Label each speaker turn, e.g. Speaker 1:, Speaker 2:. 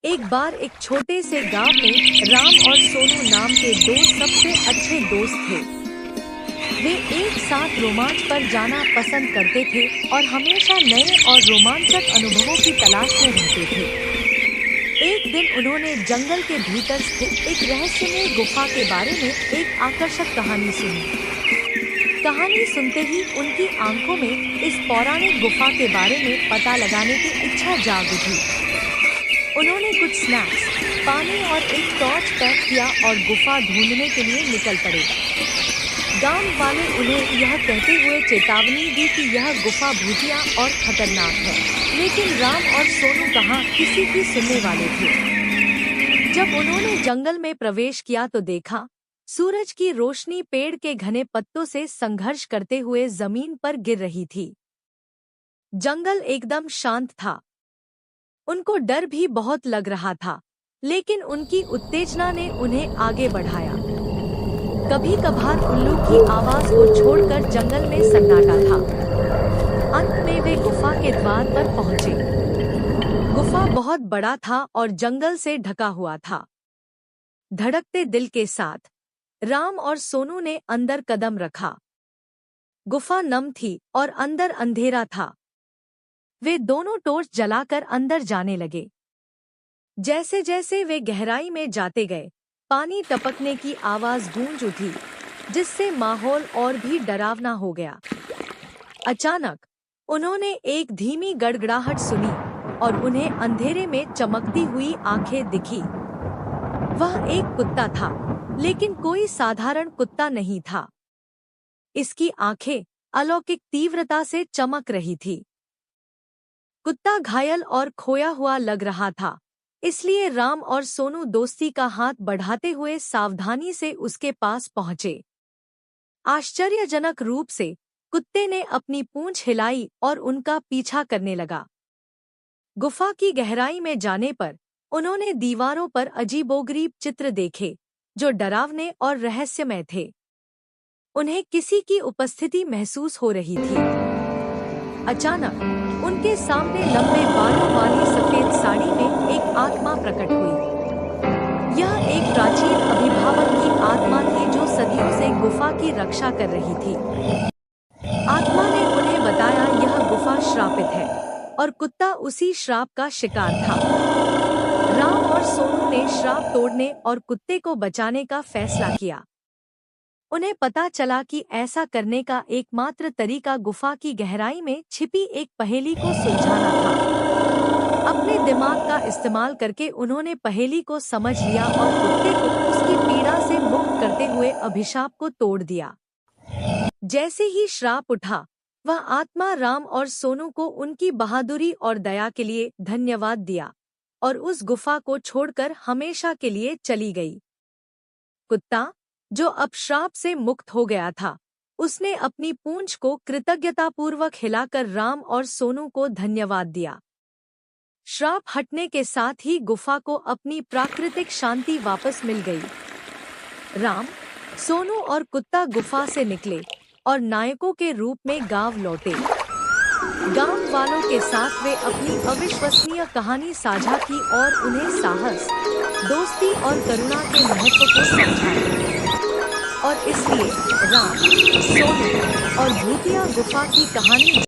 Speaker 1: एक बार एक छोटे से गांव में राम और सोनू नाम के दो सबसे अच्छे दोस्त थे। वे एक साथ रोमांच पर जाना पसंद करते थे और हमेशा नए और रोमांचक अनुभवों की तलाश में रहते थे। एक दिन उन्होंने जंगल के भीतर स्थित एक रहस्यमय गुफा के बारे में एक आकर्षक कहानी सुनी। कहानी सुनते ही उनकी आंखों में इस पौराणिक गुफा के बारे में पता लगाने की इच्छा जाग उठी। उन्होंने कुछ स्नैक्स, पानी और एक टॉर्च पैक किया और गुफा ढूंढने के लिए निकल पड़े। गांव वाले उन्हें यह कहते हुए चेतावनी दी कि यह गुफा भूतिया और खतरनाक है, लेकिन राम और सोनू कहाँ किसी की सुनने वाले थे। जब उन्होंने जंगल में प्रवेश किया तो देखा, सूरज की रोशनी पेड़ के घने पत्तों से संघर्ष करते हुए जमीन पर गिर रही थी। जंगल एकदम शांत था। उनको डर भी बहुत लग रहा था, लेकिन उनकी उत्तेजना ने उन्हें आगे बढ़ाया। कभी कभार उल्लू की आवाज को छोड़कर जंगल में सन्नाटा था। अंत में वे गुफा के द्वार पर पहुंचे। गुफा बहुत बड़ा था और जंगल से ढका हुआ था। धड़कते दिल के साथ राम और सोनू ने अंदर कदम रखा। गुफा नम थी और अंदर अंधेरा था। वे दोनों टॉर्च जलाकर अंदर जाने लगे। जैसे जैसे वे गहराई में जाते गए, पानी टपकने की आवाज गूंज उठी, जिससे माहौल और भी डरावना हो गया। अचानक उन्होंने एक धीमी गड़गड़ाहट सुनी और उन्हें अंधेरे में चमकती हुई आंखें दिखी। वह एक कुत्ता था, लेकिन कोई साधारण कुत्ता नहीं था। इसकी आंखें अलौकिक तीव्रता से चमक रही थी। कुत्ता घायल और खोया हुआ लग रहा था, इसलिए राम और सोनू दोस्ती का हाथ बढ़ाते हुए सावधानी से उसके पास पहुंचे। आश्चर्यजनक रूप से कुत्ते ने अपनी पूंछ हिलाई और उनका पीछा करने लगा। गुफा की गहराई में जाने पर उन्होंने दीवारों पर अजीबोगरीब चित्र देखे, जो डरावने और रहस्यमय थे। उन्हें किसी की उपस्थिति महसूस हो रही थी। अचानक उनके सामने लंबे बालों वाली सफेद साड़ी में एक आत्मा प्रकट हुई। यह एक प्राचीन अभिभावक की आत्मा थी जो सदियों से गुफा की रक्षा कर रही थी। आत्मा ने उन्हें बताया यह गुफा श्रापित है और कुत्ता उसी श्राप का शिकार था। राम और सोनू ने श्राप तोड़ने और कुत्ते को बचाने का फैसला किया। उन्हें पता चला कि ऐसा करने का एकमात्र तरीका गुफा की गहराई में छिपी एक पहेली को सुलझाना था। अपने दिमाग का इस्तेमाल करके उन्होंने पहेली को समझ लिया और कुत्ते को उसकी पीड़ा से मुक्त करते हुए अभिशाप को तोड़ दिया। जैसे ही श्राप उठा, वह आत्मा राम और सोनू को उनकी बहादुरी और दया के लिए धन्यवाद दिया और उस गुफा को छोड़कर हमेशा के लिए चली गई। कुत्ता, जो अब श्राप से मुक्त हो गया था, उसने अपनी पूंछ को कृतज्ञतापूर्वक हिलाकर राम और सोनू को धन्यवाद दिया। श्राप हटने के साथ ही गुफा को अपनी प्राकृतिक शांति वापस मिल गई। राम, सोनू और कुत्ता गुफा से निकले और नायकों के रूप में गांव लौटे। गांव वालों के साथ वे अपनी अविश्वसनीय कहानी साझा की और उन्हें साहस, दोस्ती और करुणा के महत्व को समझाया। और इसलिए राम, सोनू और भूतिया गुफा की कहानी